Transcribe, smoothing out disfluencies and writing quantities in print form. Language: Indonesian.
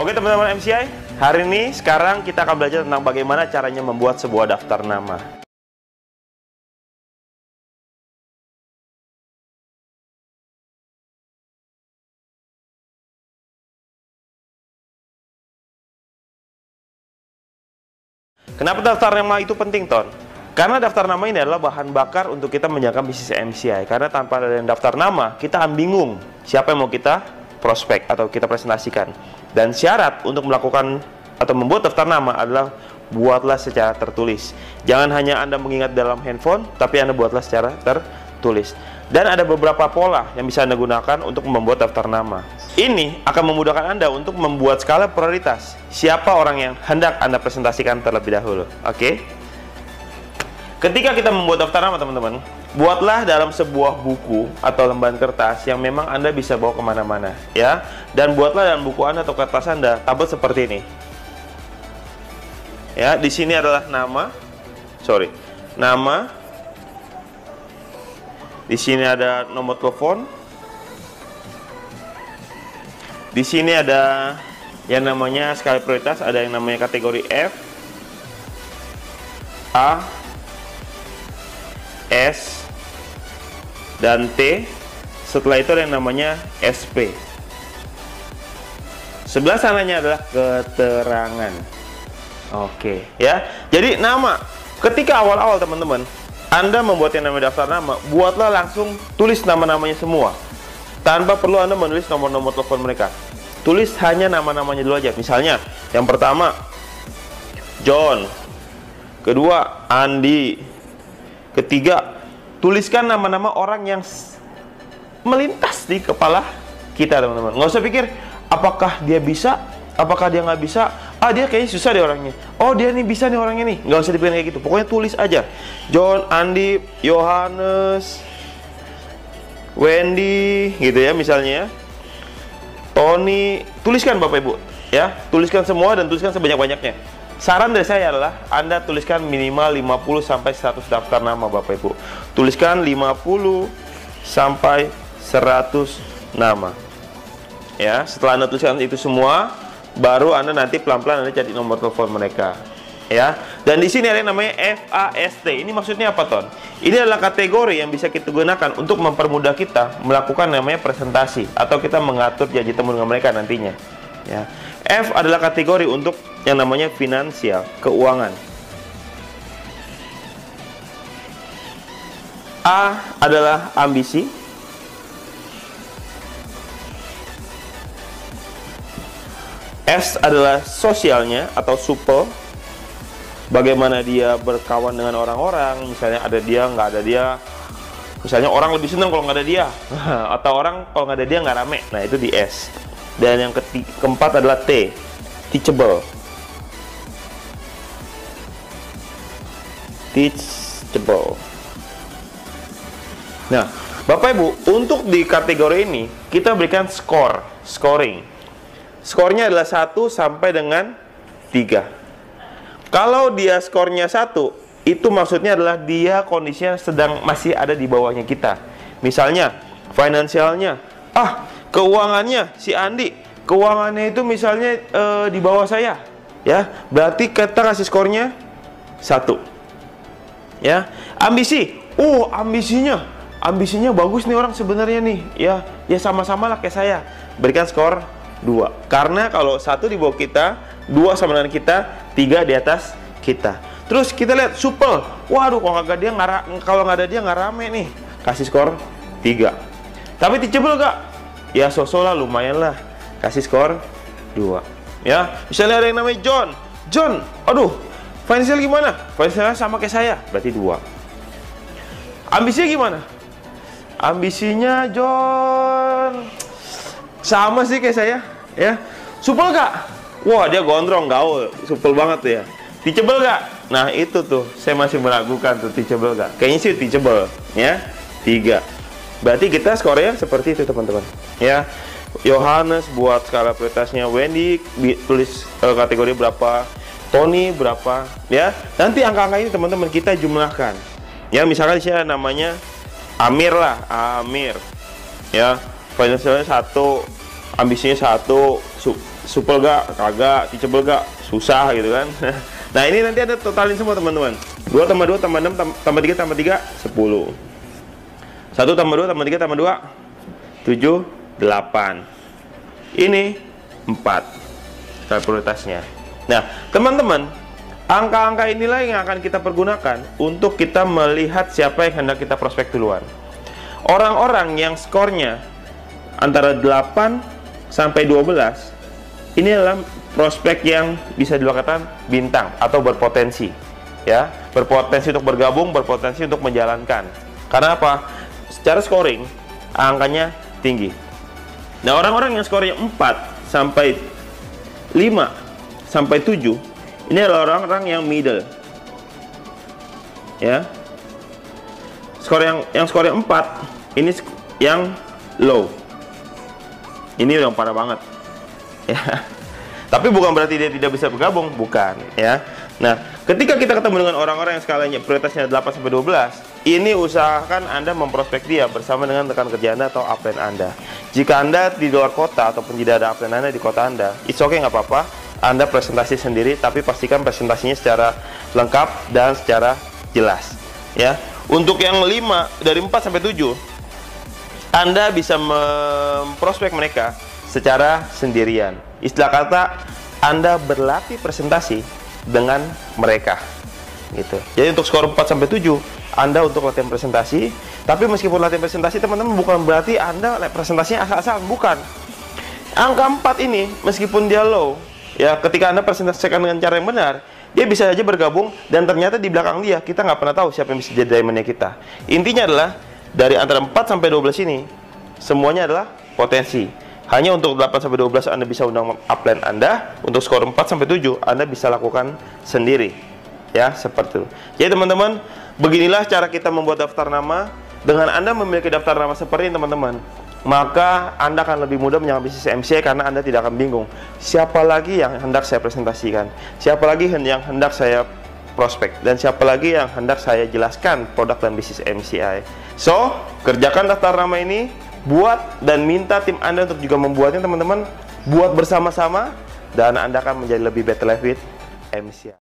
Oke teman-teman MCI, hari ini sekarang kita akan belajar tentang bagaimana caranya membuat sebuah daftar nama. Kenapa daftar nama itu penting, Ton? Karena daftar nama ini adalah bahan bakar untuk kita menjalankan bisnis MCI. Karena tanpa ada daftar nama, kita akan bingung siapa yang mau kita prospek atau kita presentasikan. Dan syarat untuk melakukan atau membuat daftar nama adalah buatlah secara tertulis. Jangan hanya Anda mengingat dalam handphone, tapi Anda buatlah secara tertulis. Dan ada beberapa pola yang bisa Anda gunakan untuk membuat daftar nama. Ini akan memudahkan Anda untuk membuat skala prioritas. Siapa orang yang hendak Anda presentasikan terlebih dahulu. Oke? Ketika kita membuat daftar nama, teman-teman, buatlah dalam sebuah buku atau lembaran kertas yang memang Anda bisa bawa kemana-mana, ya. Dan buatlah dalam buku Anda atau kertas Anda tabel seperti ini. Ya, di sini adalah nama. Di sini ada nomor telepon. Di sini ada yang namanya skala prioritas, ada yang namanya kategori F, A, S, dan T. Setelah itu ada yang namanya SP. Sebelah sananya adalah keterangan. Oke, ya. Jadi nama, ketika awal-awal teman-teman Anda membuat yang namanya daftar nama, buatlah langsung tulis nama-namanya semua, tanpa perlu Anda menulis nomor-nomor telepon mereka. Tulis hanya nama-namanya dulu aja. Misalnya, yang pertama John, kedua Andi, ketiga, tuliskan nama-nama orang yang melintas di kepala kita, teman-teman. Nggak usah pikir, apakah dia bisa, apakah dia nggak bisa. Ah, dia kayaknya susah deh orangnya. Oh, dia nih bisa nih orangnya nih. Nggak usah dipikirin kayak gitu. Pokoknya tulis aja. John, Andi, Yohanes, Wendy, gitu ya misalnya. Tony, tuliskan Bapak Ibu, ya. Tuliskan semua dan tuliskan sebanyak-banyaknya. Saran dari saya adalah Anda tuliskan minimal 50 sampai 100 daftar nama Bapak Ibu. Tuliskan 50 sampai 100 nama. Ya, setelah Anda tuliskan itu semua, baru Anda nanti pelan-pelan Anda cari nomor telepon mereka. Ya. Dan di sini ada yang namanya FAST. Ini maksudnya apa, Ton? Ini adalah kategori yang bisa kita gunakan untuk mempermudah kita melakukan namanya presentasi atau kita mengatur janji temu dengan mereka nantinya. Ya. F adalah kategori untuk yang namanya finansial, keuangan. A adalah ambisi. S adalah sosialnya atau supel. Bagaimana dia berkawan dengan orang-orang, misalnya ada dia, nggak ada dia. Misalnya orang lebih senang kalau nggak ada dia, atau orang kalau nggak ada dia nggak rame. Nah, itu di S. Dan yang keempat adalah T, teachable. Teachable. Nah, Bapak Ibu, untuk di kategori ini kita berikan scoring. Skornya adalah 1 sampai dengan 3. Kalau dia skornya 1, itu maksudnya adalah dia kondisinya sedang masih ada di bawahnya kita. Misalnya, finansialnya, keuangannya si Andi, keuangannya itu misalnya di bawah saya, ya. Berarti kita kasih skornya 1. Ya. Ambisi, ambisinya bagus nih orang sebenarnya nih, ya. Ya sama-sama lah kayak saya. Berikan skor 2. Karena kalau 1 di bawah kita, 2 sama dengan kita, 3 di atas kita. Terus kita lihat supel. Waduh, kalau nggak ada dia nggak rame nih. Kasih skor 3. Tapi teachable nggak? Ya sosok lah, lumayan lah. Kasih skor 2. Ya, misalnya ada yang namanya John, aduh, finansial gimana? Finansialnya sama kayak saya, berarti 2. Ambisinya gimana? Ambisinya John sama sih kayak saya, ya. Supel nggak? Wah, dia gondrong, gaul, supel banget ya. Teachable nggak? Nah, itu tuh, saya masih meragukan tuh, teachable nggak? Kayaknya sih teachable, ya. 3. Berarti kita skornya seperti itu, teman-teman. Ya, Yohanes buat skala prioritasnya, Wendy tulis kategori berapa, Tony berapa, ya. Nanti angka-angka ini, teman-teman, kita jumlahkan. Ya, misalkan di sini namanya Amir lah, Amir. Ya, finansialnya 1, ambisinya 1, supel gak? Kagak. Teachable gak? Susah gitu kan. Nah, ini nanti ada totalin semua teman-teman. 2 tambah 2 tambah 6 tambah 3 tambah 3 10. 1 tambah 2 tambah 3 tambah 2 7 8. Ini 4 skala prioritasnya. Nah, teman-teman, angka-angka inilah yang akan kita pergunakan untuk kita melihat siapa yang hendak kita prospek duluan. Orang-orang yang skornya antara 8 sampai 12 ini adalah prospek yang bisa dikatakan bintang atau berpotensi, ya, berpotensi untuk bergabung, berpotensi untuk menjalankan. Karena apa? Secara scoring angkanya tinggi. Nah, orang-orang yang skornya 4 sampai 5 sampai 7 ini adalah orang-orang yang middle, ya. Skor yang skornya 4 ini yang low. Ini yang parah banget, ya. Tapi bukan berarti dia tidak bisa bergabung, bukan, ya. Nah, ketika kita ketemu dengan orang-orang yang skalanya prioritasnya 8 sampai 12, ini usahakan Anda memprospek dia bersama dengan rekan kerja Anda atau upline Anda. Jika Anda di luar kota ataupun tidak ada upline Anda di kota Anda, it's okay, nggak apa-apa. Anda presentasi sendiri, tapi pastikan presentasinya secara lengkap dan secara jelas, ya. Untuk yang 5 dari 4 sampai 7, Anda bisa memprospek mereka secara sendirian. Istilah kata, Anda berlatih presentasi dengan mereka, gitu. Jadi untuk skor 4 sampai 7, Anda untuk latihan presentasi. Tapi meskipun latihan presentasi, teman-teman, bukan berarti Anda presentasinya asal-asalan, bukan. Angka 4 ini meskipun dia low, ya, ketika Anda presentasikan dengan cara yang benar, dia bisa saja bergabung, dan ternyata di belakang dia kita nggak pernah tahu siapa yang bisa jadi diamondnya kita. Intinya adalah dari antara 4 sampai 12 ini semuanya adalah potensi. Hanya untuk 8 sampai 12 Anda bisa undang upline Anda. Untuk skor 4 sampai 7 Anda bisa lakukan sendiri, ya, seperti itu. Jadi teman-teman, beginilah cara kita membuat daftar nama. Dengan Anda memiliki daftar nama seperti ini, teman-teman, maka Anda akan lebih mudah menjalankan bisnis MCA karena Anda tidak akan bingung siapa lagi yang hendak saya presentasikan, siapa lagi yang hendak saya prospek, dan siapa lagi yang hendak saya jelaskan produk dan bisnis MCI. So, kerjakan daftar nama ini, buat dan minta tim Anda untuk juga membuatnya, teman-teman. Buat bersama-sama dan Anda akan menjadi lebih better life with MCI.